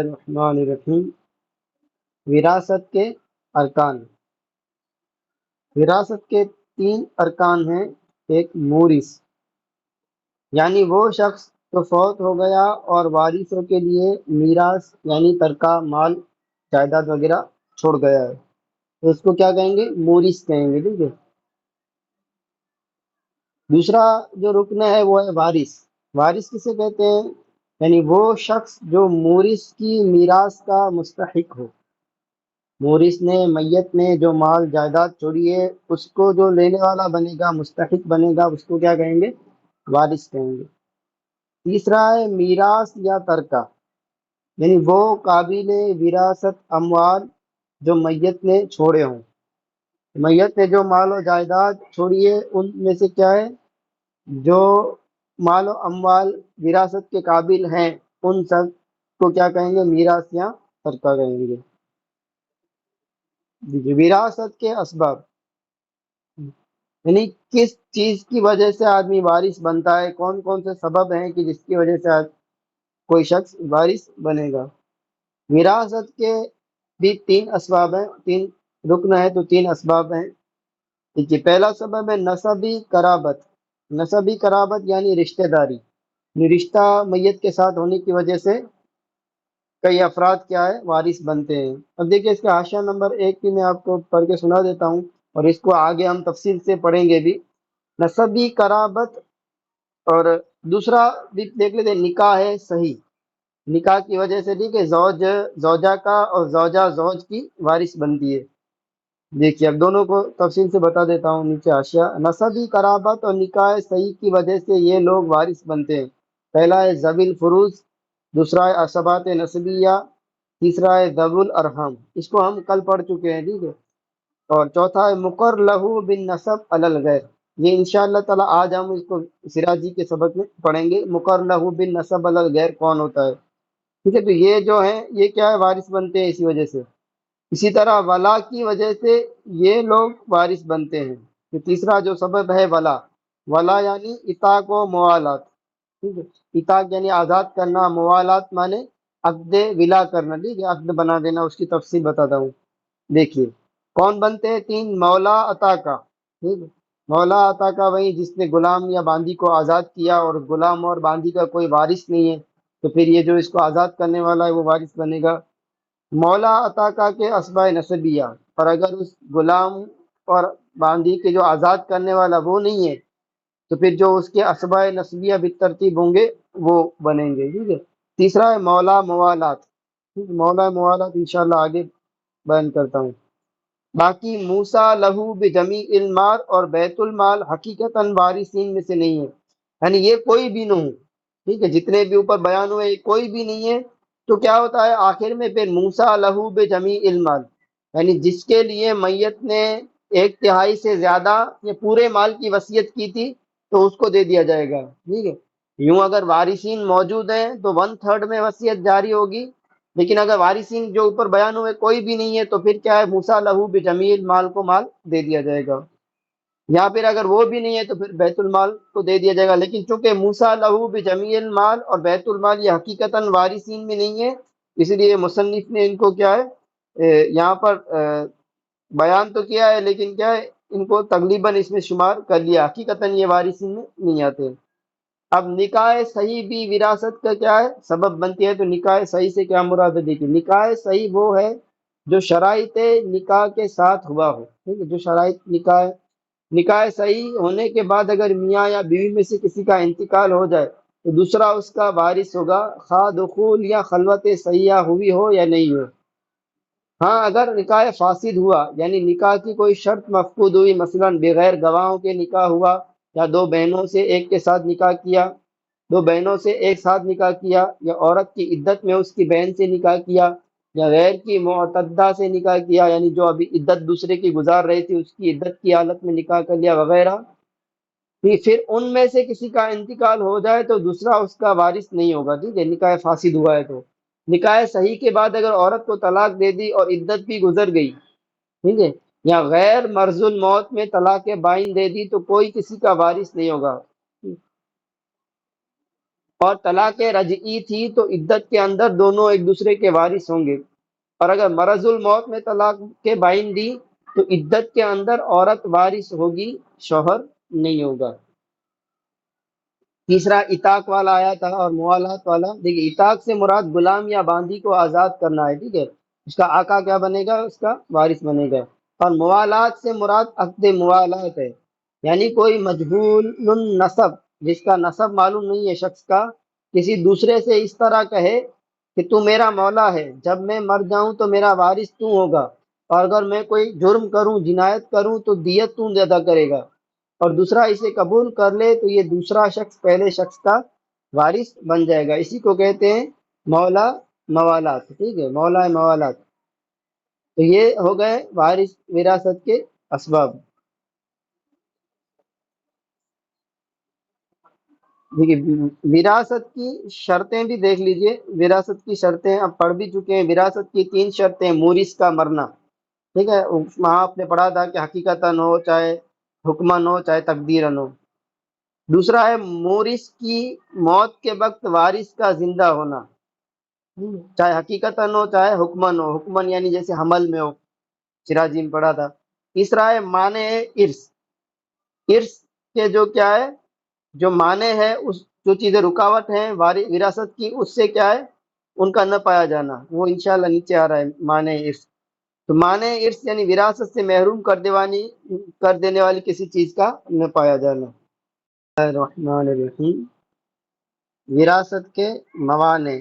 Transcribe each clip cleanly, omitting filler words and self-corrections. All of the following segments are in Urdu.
الرحمن الرحیم۔ وراثت کے ارکان۔ وراثت کے 3 ارکان ہیں۔ ایک مورث، یعنی وہ شخص جو فوت ہو گیا اور وارثوں کے لیے میراث یعنی ترکہ مال جائیداد وغیرہ چھوڑ گیا ہے، تو اس کو کیا کہیں گے؟ مورث کہیں گے، ٹھیک ہے۔ دوسرا جو رکن ہے وہ ہے وارث۔ وارث کسے کہتے ہیں؟ یعنی وہ شخص جو مورث کی میراث کا مستحق ہو۔ مورث نے، میت نے جو مال جائیداد چھوڑی ہے، اس کو جو لینے والا بنے گا، مستحق بنے گا، اس کو کیا کہیں گے؟ وارث کہیں گے۔ تیسرا ہے میراث یا ترکہ، یعنی وہ قابل وراثت اموال جو میت نے چھوڑے ہوں۔ میت نے جو مال و جائیداد چھوڑی ہے، ان میں سے کیا ہے؟ جو مال و اموال وراثت کے قابل ہیں، ان سب کو کیا کہیں گے؟ میراث یا ترکہ کہیں گے۔ وراثت کے اسباب، یعنی کس چیز کی وجہ سے آدمی وارث بنتا ہے، کون کون سے سبب ہیں کہ جس کی وجہ سے کوئی شخص وارث بنے گا۔ وراثت کے بھی 3 اسباب ہیں، 3 رکن ہیں تو 3 اسباب ہیں۔ دیکھیے، پہلا سبب ہے نسبی قرابت۔ نسبی قرابت یعنی رشتہ داری، یہ رشتہ میت کے ساتھ ہونے کی وجہ سے کئی افراد کیا ہے؟ وارث بنتے ہیں۔ اب دیکھیے، اس کا حاشیہ نمبر 1 بھی میں آپ کو پڑھ کے سنا دیتا ہوں، اور اس کو آگے ہم تفصیل سے پڑھیں گے بھی۔ نسبی قرابت، اور دوسرا بھی دیکھ لیتے ہیں، نکاح ہے صحیح۔ نکاح کی وجہ سے، ٹھیک ہے، زوج زوجہ کا اور زوجہ زوج کی وارث بنتی ہے۔ دیکھیے، اب دونوں کو تفصیل سے بتا دیتا ہوں، نیچے حاشیہ۔ نسبی قرابت اور نکاح صحیح کی وجہ سے یہ لوگ وارث بنتے ہیں۔ پہلا ہے ذوی الفروض، دوسرا ہے عصبات نسبیہ، تیسرا ہے ذوی الارحام، اس کو ہم کل پڑھ چکے ہیں، ٹھیک ہے۔ اور چوتھا ہے مقر لہو بالنسب علی الغیر، یہ انشاءاللہ تعالی آج ہم اس کو سراجی کے سبق میں پڑھیں گے۔ مقر لہو بالنسب علی الغیر کون ہوتا ہے، ٹھیک ہے۔ تو یہ جو ہیں، یہ کیا ہے؟ وارث بنتے ہیں اسی وجہ سے۔ اسی طرح ولا کی وجہ سے یہ لوگ وارث بنتے ہیں۔ یہ تیسرا جو سبب ہے ولا۔ ولا یعنی اتاق و موالات، ٹھیک ہے۔ اتاق یعنی آزاد کرنا، موالات مانے عقد ولا کرنا، ٹھیک ہے، عقد بنا دینا۔ اس کی تفصیل بتاتا ہوں۔ دیکھیے کون بنتے ہیں 3، مولا عطا کا، ٹھیک ہے۔ مولا عطا کا وہی جس نے غلام یا باندی کو آزاد کیا، اور غلام اور باندی کا کوئی وارث نہیں ہے، تو پھر یہ جو اس کو آزاد کرنے والا ہے وہ وارث بنے گا۔ مولا عطا کا کے اسباء نسبیہ، اور اگر اس غلام اور باندی کے جو آزاد کرنے والا وہ نہیں ہے، تو پھر جو اس کے اسباء نسبیہ بالترتیب ہوں گے وہ بنیں گے، ٹھیک ہے۔ تیسرا ہے مولا موالات، ٹھیک ہے۔ مولا موالات انشاءاللہ آگے بیان کرتا ہوں۔ باقی موسیٰ لہو بجمیع المال اور بیت المال حقیقتاً وارثین میں سے نہیں ہے، یعنی یہ کوئی بھی نہ ہو، ٹھیک ہے، جتنے بھی اوپر بیان ہوئے یہ کوئی بھی نہیں ہے، تو کیا ہوتا ہے آخر میں؟ پھر موسیٰ لہو بجمیع المال، یعنی جس کے لیے میت نے 1/3 سے زیادہ یا پورے مال کی وصیت کی تھی، تو اس کو دے دیا جائے گا، ٹھیک ہے۔ یوں اگر وارثین موجود ہیں تو 1/3 میں وصیت جاری ہوگی، لیکن اگر وارثین جو اوپر بیان ہوئے کوئی بھی نہیں ہے، تو پھر کیا ہے؟ موسیٰ لہو بجمیع المال کو مال دے دیا جائے گا۔ یا پھر اگر وہ بھی نہیں ہے تو پھر بیت المال کو دے دیا جائے گا، لیکن چونکہ موسیٰ لہو بجمیع المال اور بیت المال یہ حقیقتاً وارثین میں نہیں ہے، اس لیے مصنف نے ان کو کیا ہے یہاں پر بیان تو کیا ہے، لیکن کیا ہے، ان کو تقریباً اس میں شمار کر لیا، حقیقتاً یہ وارثین میں نہیں آتے۔ اب نکاح صحیح بھی وراثت کا کیا ہے؟ سبب بنتی ہے۔ تو نکاح صحیح سے کیا مراد ہے؟ دیکھیے، نکاح صحیح وہ ہے جو شرائط نکاح کے ساتھ ہوا ہو، ٹھیک ہے، جو شرائط نکاح صحیح ہونے کے بعد اگر میاں یا بیوی میں سے کسی کا انتقال ہو جائے تو دوسرا اس کا وارث ہوگا، خواہ دخول یا خلوت صحیحہ ہوئی ہو یا نہیں ہو۔ ہاں، اگر نکاح فاسد ہوا، یعنی نکاح کی کوئی شرط مفقود ہوئی، مثلا بغیر گواہوں کے نکاح ہوا، یا 2 بہنوں سے ایک کے ساتھ نکاح کیا، 2 بہنوں سے ایک ساتھ نکاح کیا، یا عورت کی عدت میں اس کی بہن سے نکاح کیا، یا غیر کی معتدہ سے نکاح کیا، یعنی جو ابھی عدت دوسرے کی گزار رہی تھی اس کی عدت کی حالت میں نکاح کر لیا وغیرہ، پھر ان میں سے کسی کا انتقال ہو جائے تو دوسرا اس کا وارث نہیں ہوگا، ٹھیک ہے، نکاح فاسد ہوا ہے تو۔ نکاح صحیح کے بعد اگر عورت کو طلاق دے دی اور عدت بھی گزر گئی، ٹھیک ہے، یا غیر مرض الموت میں طلاق بائن دے دی، تو کوئی کسی کا وارث نہیں ہوگا۔ اور طلاق رجعی تھی تو عدت کے اندر دونوں ایک دوسرے کے وارث ہوں گے، اور اگر مرض الموت میں طلاق کے بائن دی تو عدت کے اندر عورت وارث ہوگی، شوہر نہیں ہوگا۔ تیسرا اتاق والا آیا تھا اور موالات والا۔ دیکھیے اتاق سے مراد غلام یا باندی کو آزاد کرنا ہے، ٹھیک ہے، اس کا آقا کیا بنے گا؟ اس کا وارث بنے گا۔ اور موالات سے مراد عقد موالات ہے، یعنی کوئی مجہول النسب، جس کا نسب معلوم نہیں ہے شخص کا، کسی دوسرے سے اس طرح کہے کہ تو میرا مولا ہے، جب میں مر جاؤں تو میرا وارث تو ہوگا، اور اگر میں کوئی جرم کروں، جنایت کروں تو دیت تو ادا کرے گا، اور دوسرا اسے قبول کر لے تو یہ دوسرا شخص پہلے شخص کا وارث بن جائے گا، اسی کو کہتے ہیں مولا موالات، ٹھیک ہے، مولا موالات۔ تو یہ ہو گئے وارث وراثت کے اسباب۔ دیکھیے وراثت کی شرطیں بھی دیکھ لیجئے، وراثت کی شرطیں اب پڑھ بھی چکے ہیں۔ وراثت کی تین شرطیں: مورث کا مرنا، ٹھیک ہے، وہاں آپ نے پڑھا تھا کہ حقیقتاً ہو، چاہے حکماً ہو، چاہے تقدیراً ہو۔ دوسرا ہے مورث کی موت کے وقت وارث کا زندہ ہونا، چاہے حقیقتاً ہو چاہے حکماً ہو، حکماً یعنی جیسے حمل میں ہو، سراجی میں پڑھا تھا۔ تیسرا ہے مانع ارث، ارث کے جو کیا ہے، جو مانع ہے، اس جو چیزیں رکاوٹ ہیں وراثت کی، اس سے کیا ہے، ان کا نہ پایا جانا، وہ انشاءاللہ نیچے آ رہا ہے مانع ارث۔ تو مانع ارث یعنی وراثت سے محروم کر دینے والی کسی چیز کا نہ پایا جانا۔ الرحمن الرحیم، وراثت کے موانع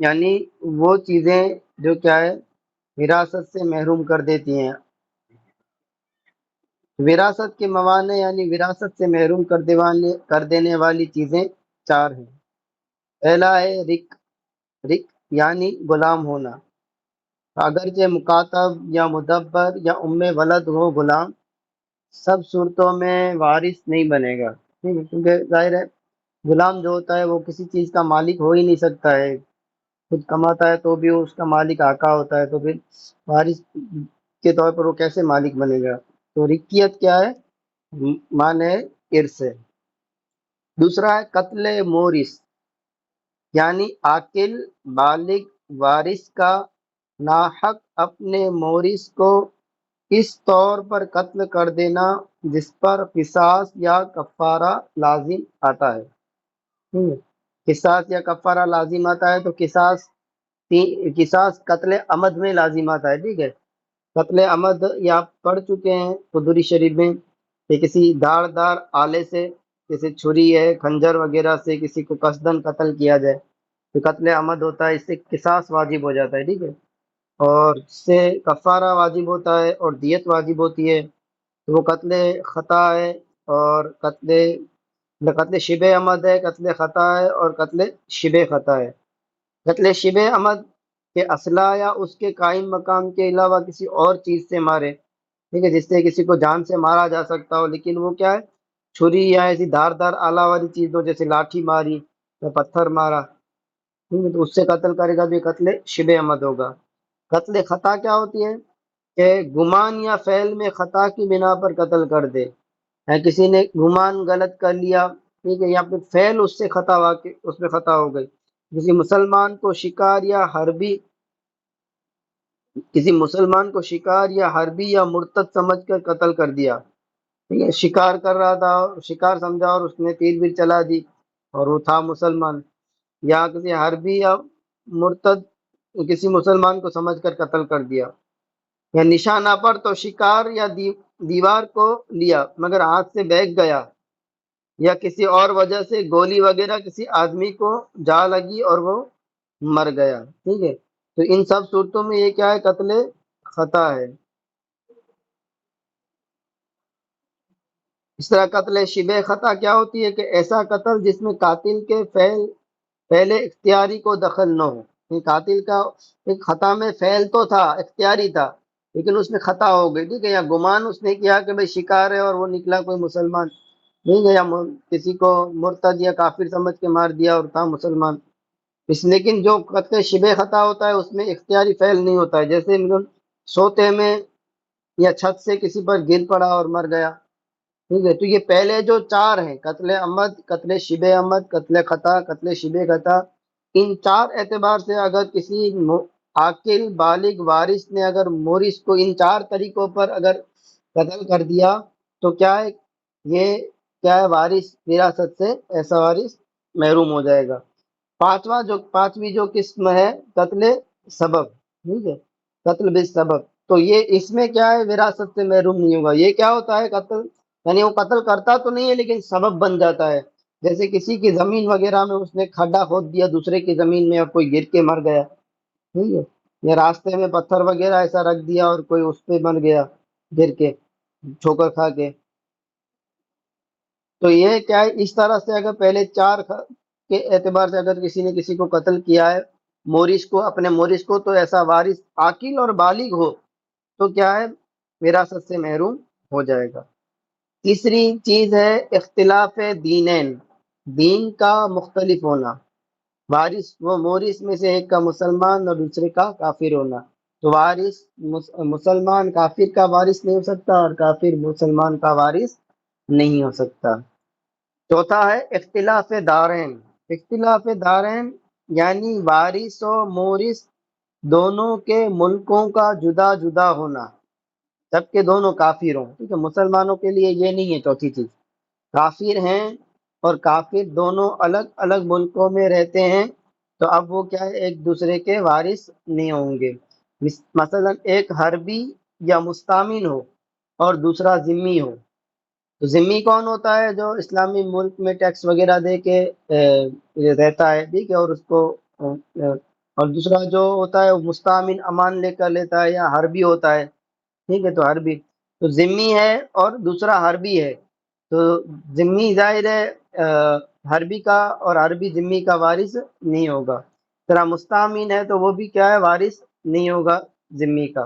یعنی وہ چیزیں جو کیا ہے وراثت سے محروم کر دیتی ہیں۔ وراثت کے موانع یعنی وراثت سے محروم کر دینے والی چیزیں چار ہیں۔ پہلا ہے رق، رق یعنی غلام ہونا، اگرچہ مکاتب یا مدبر یا ام ولد ہو، غلام سب صورتوں میں وارث نہیں بنے گا، ٹھیک ہے، کیونکہ ظاہر ہے غلام جو ہوتا ہے وہ کسی چیز کا مالک ہو ہی نہیں سکتا ہے، خود کماتا ہے تو بھی اس کا مالک آقا ہوتا ہے، تو پھر وارث کے طور پر وہ کیسے مالک بنے گا؟ تو رکیت کیا ہے؟ معنی ارث ہے۔ دوسرا ہے قتل مورث، یعنی عاقل بالغ وارث کا ناحق اپنے مورث کو اس طور پر قتل کر دینا جس پر قصاص یا کفارہ لازم آتا ہے۔ قصاص یا کفارہ لازم آتا ہے تو قصاص قتل عمد میں لازم آتا ہے، ٹھیک ہے۔ قتل عمد یہ آپ پڑھ چکے ہیں قدری شریف میں، کہ کسی دار آلے سے، جیسے چھری ہے، خنجر وغیرہ سے کسی کو قصدن قتل کیا جائے تو قتل عمد ہوتا ہے، اس سے قصاص واجب ہو جاتا ہے، ٹھیک ہے، اور اس سے کفارہ واجب ہوتا ہے اور دیت واجب ہوتی ہے، تو وہ قتل خطا ہے، اور قتل شبہ عمد ہے، قتل خطا ہے، اور قتل شبہ خطا ہے۔ قتل شبہ عمد کے اسلحہ یا اس کے قائم مقام کے علاوہ کسی اور چیز سے مارے، ٹھیک ہے، جس سے کسی کو جان سے مارا جا سکتا ہو، لیکن وہ کیا ہے، چھری یا ایسی دار آلہ والی چیز ہو، جیسے لاٹھی ماری یا پتھر مارا، ٹھیک ہے، تو اس سے قتل کرے گا، جو قتل شبہ عمد ہوگا۔ قتل خطا کیا ہوتی ہے؟ کہ گمان یا فعل میں خطا کی بنا پر قتل کر دے، کسی نے گمان غلط کر لیا، ٹھیک ہے، یا پھر فعل اس سے خطا واقع، اس میں خطا ہو گئی، کسی مسلمان کو شکار یا حربی یا مرتد سمجھ کر قتل کر دیا، ٹھیک ہے، شکار کر رہا تھا، شکار سمجھا اور اس نے تیر بھی چلا دی اور وہ تھا مسلمان، یا کسی حربی یا مرتد کسی مسلمان کو سمجھ کر قتل کر دیا، یا نشانہ پر تو شکار یا دیوار کو لیا مگر ہاتھ سے بہک گیا، یا کسی اور وجہ سے گولی وغیرہ کسی آدمی کو جا لگی اور وہ مر گیا، ٹھیک ہے، تو ان سب صورتوں میں یہ کیا ہے؟ قتل خطا ہے۔ اس طرح قتل شبہ خطا کیا ہوتی ہے؟ کہ ایسا قتل جس میں قاتل کے فعل پہلے اختیاری کو دخل نہ ہو، کہ قاتل کا ایک خطا میں فعل تو تھا، اختیاری تھا، لیکن اس میں خطا ہو گئی، ٹھیک ہے، یا گمان اس نے کیا کہ بھئی شکار ہے اور وہ نکلا کوئی مسلمان، ٹھیک ہے، یا کسی کو مرتد یا کافر سمجھ کے مار دیا اور تھا مسلمان، لیکن جو قتل شبہ خطا ہوتا ہے اس میں اختیاری فعل نہیں ہوتا ہے، جیسے مثلا سوتے میں یا چھت سے کسی پر گر پڑا اور مر گیا، ٹھیک ہے، تو یہ پہلے جو چار ہیں، قتل عمد، قتل شبہ عمد، قتل خطا، قتل شبہ خطا، ان چار اعتبار سے اگر کسی عاقل بالغ وارث نے اگر مورث کو ان چار طریقوں پر اگر قتل کر دیا تو کیا ہے، یہ کیا ہے، وارث وراثت سے ایسا وارث محروم ہو جائے گا۔ پانچویں جو قسم ہے قتل سبب، ٹھیک ہے، قتل بالسبب، تو یہ اس میں کیا ہے، وراثت سے محروم نہیں ہوگا۔ یہ کیا ہوتا ہے قتل، یعنی وہ قتل کرتا تو نہیں ہے لیکن سبب بن جاتا ہے، جیسے کسی کی زمین وغیرہ میں اس نے کھڈا کھود دیا دوسرے کی زمین میں اور کوئی گر کے مر گیا، ٹھیک ہے، یا راستے میں پتھر وغیرہ ایسا رکھ دیا اور کوئی اس پہ مر گیا گر کے، ٹھوکر کھا کے۔ تو یہ کیا ہے، اس طرح سے اگر پہلے چار کے اعتبار سے اگر کسی نے کسی کو قتل کیا ہے، مورث کو، اپنے مورث کو، تو ایسا وارث عاقل اور بالغ ہو تو کیا ہے، وراثت سے محروم ہو جائے گا۔ تیسری چیز ہے اختلاف دینین، دین کا مختلف ہونا، وارث وہ مورث میں سے ایک کا مسلمان اور دوسرے کا کافر ہونا، تو وارث مسلمان کافر کا وارث نہیں ہو سکتا اور کافر مسلمان کا وارث نہیں ہو سکتا۔ چوتھا ہے اختلاف دارین، اختلاف دارین یعنی وارث و مورث دونوں کے ملکوں کا جدا جدا ہونا، جبکہ دونوں کافر ہوں، ٹھیک ہے، مسلمانوں کے لیے یہ نہیں ہے چوتھی چیز، کافر ہیں اور کافر دونوں الگ الگ ملکوں میں رہتے ہیں، تو اب وہ کیا ہے، ایک دوسرے کے وارث نہیں ہوں گے۔ مثلا ایک حربی یا مستامن ہو اور دوسرا ذمی ہو، تو ذمی کون ہوتا ہے، جو اسلامی ملک میں ٹیکس وغیرہ دے کے رہتا ہے، ٹھیک ہے، اور اس کو اور دوسرا جو ہوتا ہے وہ مستامن، امان لے کر لیتا ہے، یا حربی ہوتا ہے، ٹھیک ہے، تو حربی، تو ذمی ہے اور دوسرا حربی ہے، تو ذمی ظاہر ہے حربی کا اور حربی ذمی کا وارث نہیں ہوگا، طرح مستامن ہے تو وہ بھی کیا ہے، وارث نہیں ہوگا ذمی کا۔